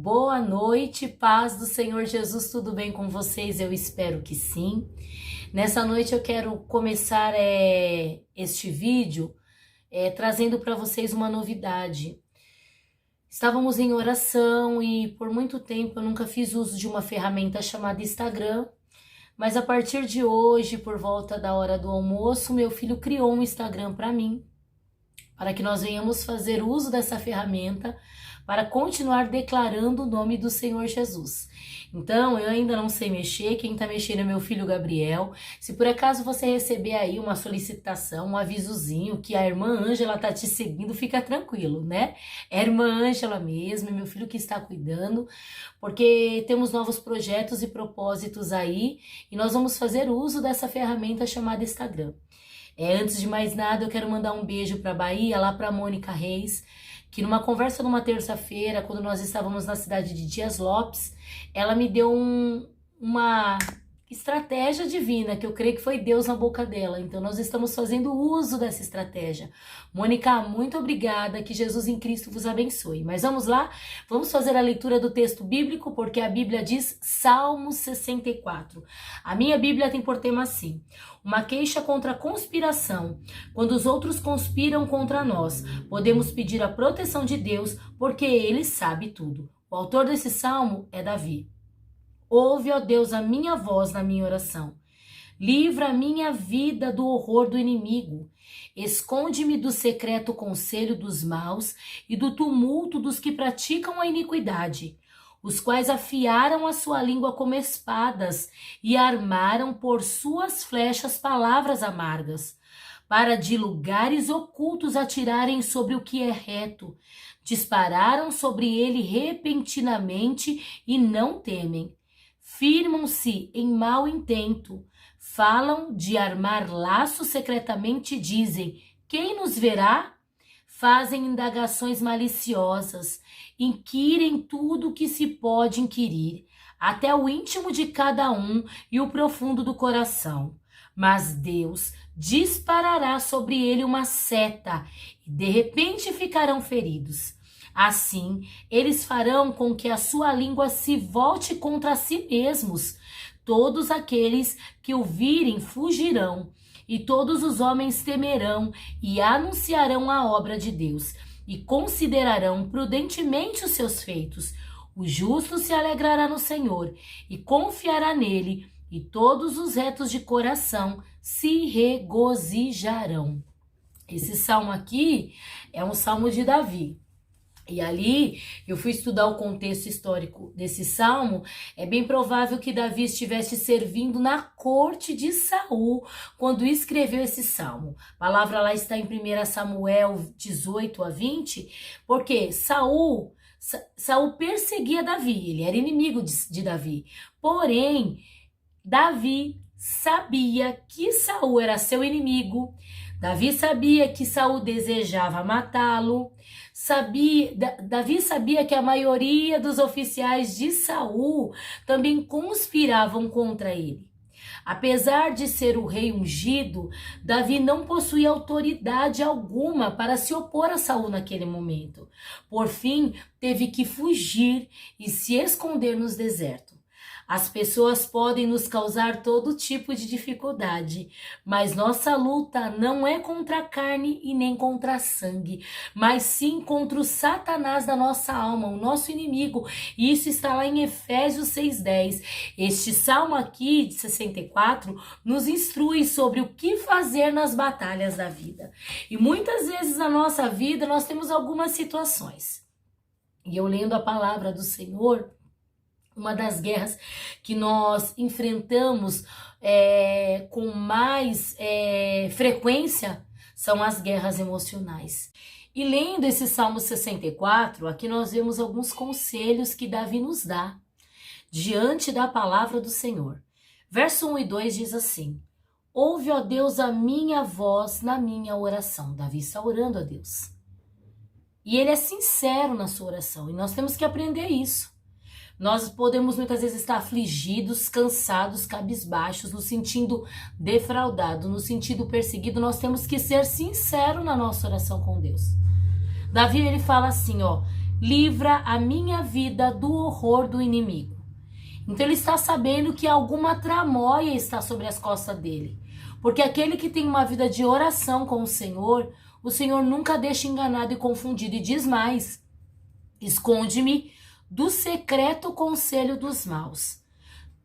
Boa noite, paz do Senhor Jesus, tudo bem com vocês? Eu espero que sim. Nessa noite eu quero começar este vídeo trazendo para vocês uma novidade. Estávamos em oração e por muito tempo eu nunca fiz uso de uma ferramenta chamada Instagram, mas a partir de hoje, por volta da hora do almoço, meu filho criou um Instagram para mim, para que nós venhamos fazer uso dessa ferramenta para continuar declarando o nome do Senhor Jesus. Então, eu ainda não sei mexer, quem está mexendo é meu filho Gabriel. Se por acaso você receber aí uma solicitação, um avisozinho que a irmã Ângela está te seguindo, fica tranquilo, né? É a irmã Ângela mesmo, é meu filho que está cuidando, porque temos novos projetos e propósitos aí, e nós vamos fazer uso dessa ferramenta chamada Instagram. Antes de mais nada, eu quero mandar um beijo para a Bahia, lá para Mônica Reis, que numa conversa numa terça-feira, quando nós estávamos na cidade de Dias Lopes, ela me deu uma estratégia divina, que eu creio que foi Deus na boca dela. Então nós estamos fazendo uso dessa estratégia. Mônica, muito obrigada, que Jesus em Cristo vos abençoe. Mas vamos lá, vamos fazer a leitura do texto bíblico, porque a Bíblia diz Salmo 64. A minha Bíblia tem por tema assim: uma queixa contra a conspiração. Quando os outros conspiram contra nós, podemos pedir a proteção de Deus, porque Ele sabe tudo. O autor desse salmo é Davi. Ouve, ó Deus, a minha voz na minha oração. Livra a minha vida do horror do inimigo. Esconde-me do secreto conselho dos maus e do tumulto dos que praticam a iniquidade, os quais afiaram a sua língua como espadas e armaram por suas flechas palavras amargas, para de lugares ocultos atirarem sobre o que é reto. Dispararam sobre ele repentinamente e não temem. Firmam-se em mau intento, falam de armar laços secretamente e dizem: quem nos verá? Fazem indagações maliciosas, inquirem tudo o que se pode inquirir, até o íntimo de cada um e o profundo do coração. Mas Deus disparará sobre ele uma seta, e de repente ficarão feridos. Assim, eles farão com que a sua língua se volte contra si mesmos. Todos aqueles que o virem fugirão, e todos os homens temerão e anunciarão a obra de Deus, e considerarão prudentemente os seus feitos. O justo se alegrará no Senhor e confiará nele, e todos os retos de coração se regozijarão. Esse salmo aqui é um salmo de Davi. E ali, eu fui estudar o contexto histórico desse salmo. É bem provável que Davi estivesse servindo na corte de Saul quando escreveu esse salmo. A palavra lá está em 1 Samuel 18 a 20, porque Saul perseguia Davi, ele era inimigo de Davi. Porém, Davi sabia que Saul era seu inimigo. Davi sabia que Saul desejava matá-lo. Davi sabia que a maioria dos oficiais de Saul também conspiravam contra ele. Apesar de ser o rei ungido, Davi não possuía autoridade alguma para se opor a Saul naquele momento. Por fim, teve que fugir e se esconder nos desertos. As pessoas podem nos causar todo tipo de dificuldade, mas nossa luta não é contra a carne e nem contra a sangue, mas sim contra o Satanás da nossa alma, o nosso inimigo. E isso está lá em Efésios 6:10. Este salmo aqui, de 64, nos instrui sobre o que fazer nas batalhas da vida. E muitas vezes na nossa vida nós temos algumas situações. E eu lendo a palavra do Senhor, uma das guerras que nós enfrentamos com mais frequência são as guerras emocionais. E lendo esse Salmo 64, aqui nós vemos alguns conselhos que Davi nos dá diante da palavra do Senhor. Verso 1 e 2 diz assim: ouve, ó Deus, a minha voz na minha oração. Davi está orando a Deus. E ele é sincero na sua oração, e nós temos que aprender isso. Nós podemos muitas vezes estar afligidos, cansados, cabisbaixos, nos sentindo defraudados, nos sentindo perseguidos. Nós temos que ser sinceros na nossa oração com Deus. Davi, ele fala assim, ó: livra a minha vida do horror do inimigo. Então ele está sabendo que alguma tramóia está sobre as costas dele. Porque aquele que tem uma vida de oração com o Senhor nunca deixa enganado e confundido. E diz mais: esconde-me do secreto conselho dos maus.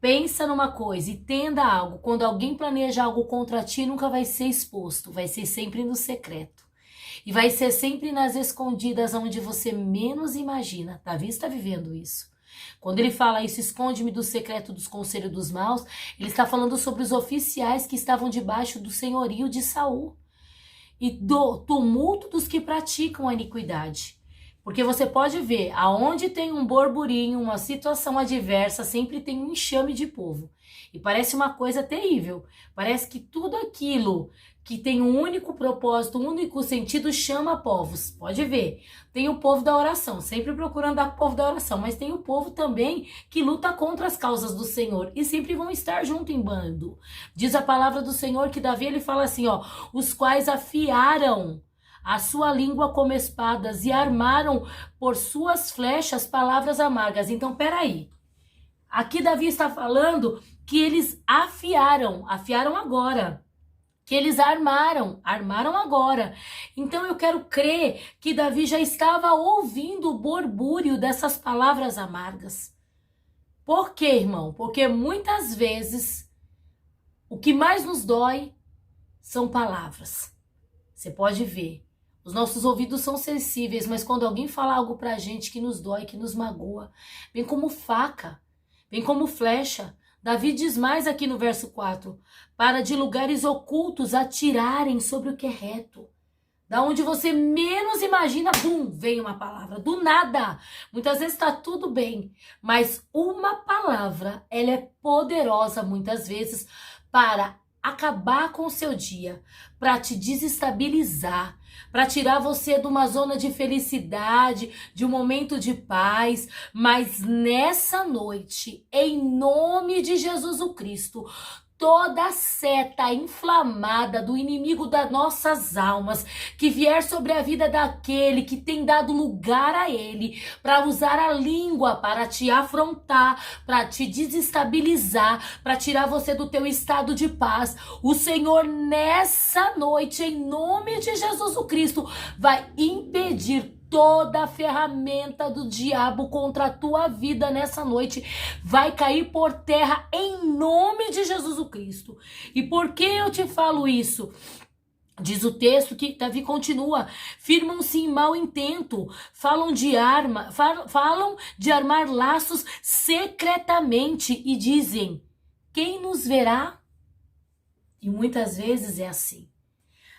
Pensa numa coisa, entenda algo. Quando alguém planeja algo contra ti, nunca vai ser exposto. Vai ser sempre no secreto. E vai ser sempre nas escondidas, onde você menos imagina. Davi está vivendo isso. Quando ele fala isso, esconde-me do secreto dos conselhos dos maus, ele está falando sobre os oficiais que estavam debaixo do senhorio de Saul. E do tumulto dos que praticam a iniquidade. Porque você pode ver, aonde tem um burburinho, uma situação adversa, sempre tem um enxame de povo. E parece uma coisa terrível. Parece que tudo aquilo que tem um único propósito, um único sentido, chama povos. Pode ver. Tem o povo da oração, sempre procurando o povo da oração, mas tem o povo também que luta contra as causas do Senhor e sempre vão estar junto em bando. Diz a palavra do Senhor que Davi, ele fala assim, ó, os quais afiaram a sua língua como espadas e armaram por suas flechas palavras amargas. Então, peraí. Aqui Davi está falando que eles afiaram agora. Que eles armaram agora. Então eu quero crer que Davi já estava ouvindo o borbúrio dessas palavras amargas. Por quê, irmão? Porque muitas vezes o que mais nos dói são palavras. Você pode ver. Os nossos ouvidos são sensíveis, mas quando alguém fala algo pra gente que nos dói, que nos magoa, vem como faca, vem como flecha. Davi diz mais aqui no verso 4, para de lugares ocultos atirarem sobre o que é reto. Da onde você menos imagina, bum, vem uma palavra, do nada. Muitas vezes está tudo bem, mas uma palavra, ela é poderosa muitas vezes para acabar com o seu dia, para te desestabilizar, para tirar você de uma zona de felicidade, de um momento de paz. Mas nessa noite, em nome de Jesus o Cristo, toda seta inflamada do inimigo das nossas almas, que vier sobre a vida daquele que tem dado lugar a ele, para usar a língua para te afrontar, para te desestabilizar, para tirar você do teu estado de paz, o Senhor nessa noite, em nome de Jesus o Cristo, vai impedir toda a ferramenta do diabo contra a tua vida nessa noite, vai cair por terra em nome de Jesus o Cristo. E por que eu te falo isso? Diz o texto que Davi continua, firmam-se em mau intento, falam de armar laços secretamente e dizem, quem nos verá? E muitas vezes é assim,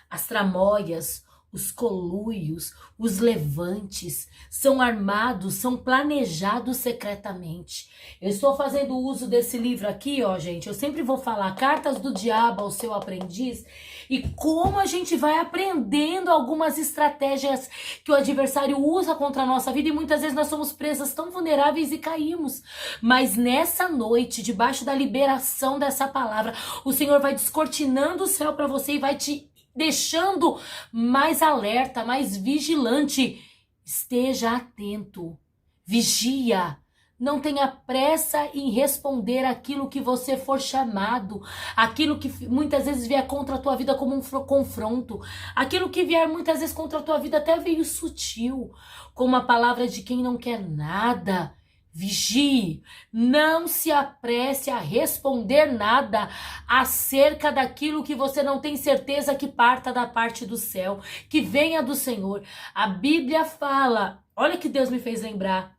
as tramóias, os conluios, os levantes são armados, são planejados secretamente. Eu estou fazendo uso desse livro aqui, ó, gente. Eu sempre vou falar Cartas do Diabo ao Seu Aprendiz e como a gente vai aprendendo algumas estratégias que o adversário usa contra a nossa vida e muitas vezes nós somos presas tão vulneráveis e caímos. Mas nessa noite, debaixo da liberação dessa palavra, o Senhor vai descortinando o céu para você e vai te deixando mais alerta, mais vigilante. Esteja atento, vigia, não tenha pressa em responder aquilo que você for chamado, aquilo que muitas vezes vier contra a tua vida como um confronto, aquilo que vier muitas vezes contra a tua vida até veio sutil, como a palavra de quem não quer nada. Vigie, não se apresse a responder nada acerca daquilo que você não tem certeza que parta da parte do céu, que venha do Senhor. A Bíblia fala, olha que Deus me fez lembrar,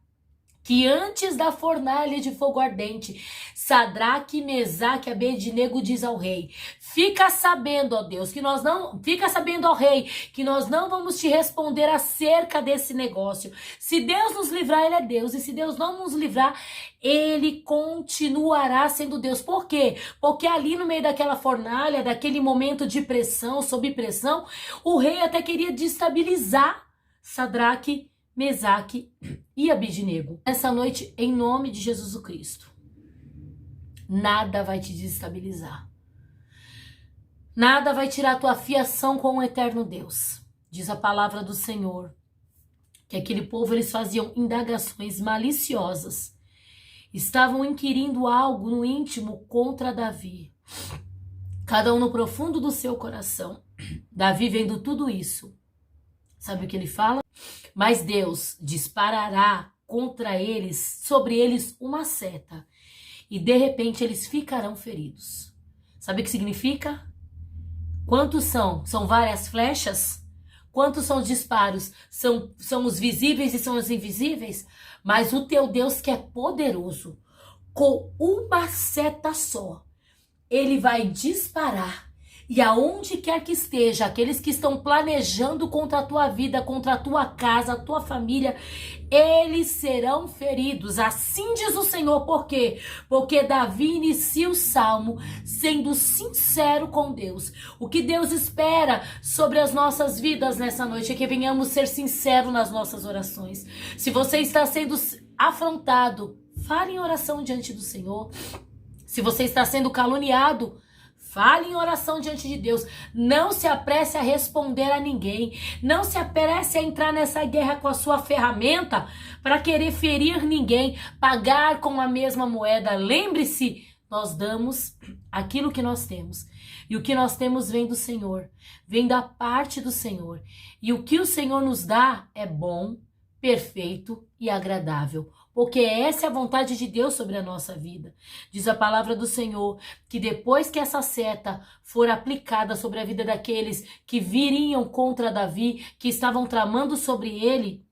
que antes da fornalha de fogo ardente, Sadraque, Mesaque e Abednego diz ao rei, fica sabendo, ó Deus, fica sabendo, ó rei, que nós não vamos te responder acerca desse negócio. Se Deus nos livrar, ele é Deus, e se Deus não nos livrar, ele continuará sendo Deus. Por quê? Porque ali no meio daquela fornalha, daquele momento de pressão, sob pressão, o rei até queria destabilizar Sadraque, Mesaque e Abednego. Essa noite, em nome de Jesus o Cristo, nada vai te desestabilizar. Nada vai tirar a tua fiação com o eterno Deus. Diz a palavra do Senhor, que aquele povo eles faziam indagações maliciosas. Estavam inquirindo algo no íntimo contra Davi. Cada um no profundo do seu coração. Davi vendo tudo isso. Sabe o que ele fala? Mas Deus disparará contra eles, sobre eles uma seta. E de repente eles ficarão feridos. Sabe o que significa? Quantos são? São várias flechas? Quantos são os disparos? São os visíveis e são os invisíveis? Mas o teu Deus que é poderoso, com uma seta só, ele vai disparar. E aonde quer que esteja, aqueles que estão planejando contra a tua vida, contra a tua casa, a tua família, eles serão feridos. Assim diz o Senhor. Por quê? Porque Davi inicia o salmo sendo sincero com Deus. O que Deus espera sobre as nossas vidas nessa noite é que venhamos ser sinceros nas nossas orações. Se você está sendo afrontado, fale em oração diante do Senhor. Se você está sendo caluniado, fale em oração diante de Deus. Não se apresse a responder a ninguém. Não se apresse a entrar nessa guerra com a sua ferramenta para querer ferir ninguém, pagar com a mesma moeda. Lembre-se, nós damos aquilo que nós temos. E o que nós temos vem do Senhor, vem da parte do Senhor. E o que o Senhor nos dá é bom, perfeito e agradável. Porque essa é a vontade de Deus sobre a nossa vida. Diz a palavra do Senhor que depois que essa seta for aplicada sobre a vida daqueles que viriam contra Davi, que estavam tramando sobre ele,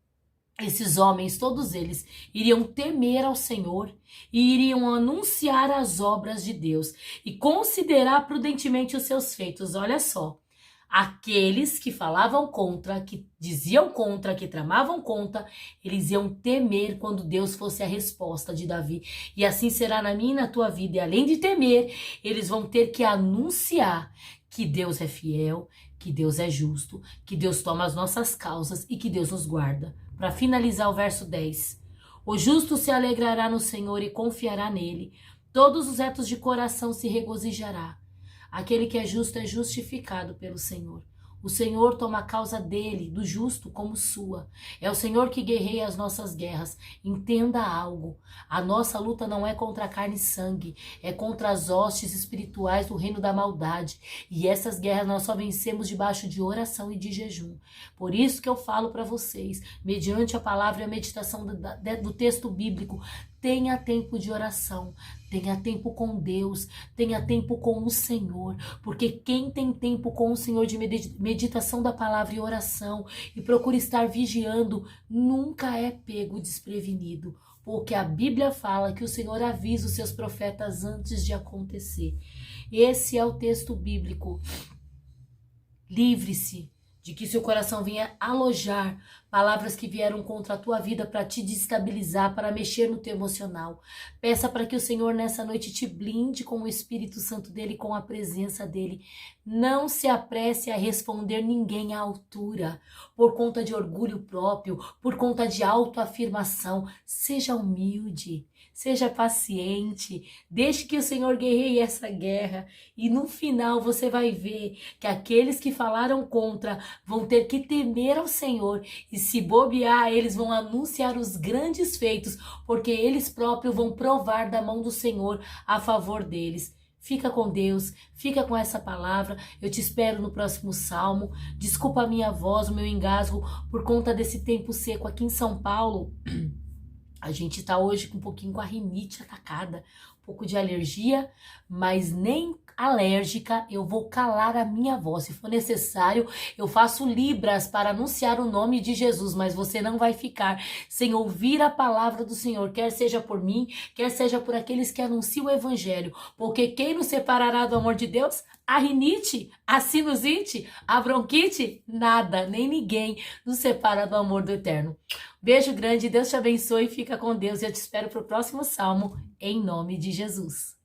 esses homens, todos eles, iriam temer ao Senhor e iriam anunciar as obras de Deus e considerar prudentemente os seus feitos. Olha só. Aqueles que falavam contra, que diziam contra, que tramavam contra, eles iam temer quando Deus fosse a resposta de Davi. E assim será na minha e na tua vida. E além de temer, eles vão ter que anunciar que Deus é fiel, que Deus é justo, que Deus toma as nossas causas e que Deus nos guarda. Para finalizar o verso 10. O justo se alegrará no Senhor e confiará nele. Todos os retos de coração se regozijará. Aquele que é justo é justificado pelo Senhor. O Senhor toma a causa dele, do justo, como sua. É o Senhor que guerreia as nossas guerras. Entenda algo. A nossa luta não é contra a carne e sangue. É contra as hostes espirituais do reino da maldade. E essas guerras nós só vencemos debaixo de oração e de jejum. Por isso que eu falo para vocês, mediante a palavra e a meditação do texto bíblico, tenha tempo de oração, tenha tempo com Deus, tenha tempo com o Senhor, porque quem tem tempo com o Senhor de meditação da palavra e oração e procura estar vigiando, nunca é pego desprevenido, porque a Bíblia fala que o Senhor avisa os seus profetas antes de acontecer. Esse é o texto bíblico. Livre-se de que seu coração venha alojar palavras que vieram contra a tua vida para te destabilizar, para mexer no teu emocional. Peça para que o Senhor nessa noite te blinde com o Espírito Santo dele, com a presença dele. Não se apresse a responder ninguém à altura, por conta de orgulho próprio, por conta de autoafirmação. Seja humilde, seja paciente, deixe que o Senhor guerreie essa guerra e no final você vai ver que aqueles que falaram contra vão ter que temer ao Senhor e se bobear, eles vão anunciar os grandes feitos, porque eles próprios vão provar da mão do Senhor a favor deles. Fica com Deus, fica com essa palavra. Eu te espero no próximo salmo. Desculpa a minha voz, o meu engasgo por conta desse tempo seco aqui em São Paulo. A gente tá hoje com um pouquinho com a rinite atacada, um pouco de alergia, mas nem alérgica, eu vou calar a minha voz. Se for necessário, eu faço libras para anunciar o nome de Jesus, mas você não vai ficar sem ouvir a palavra do Senhor, quer seja por mim, quer seja por aqueles que anunciam o evangelho, porque quem nos separará do amor de Deus? A rinite, a sinusite, a bronquite? Nada, nem ninguém nos separa do amor do eterno. Beijo grande, Deus te abençoe, fica com Deus e eu te espero para o próximo salmo, em nome de Jesus.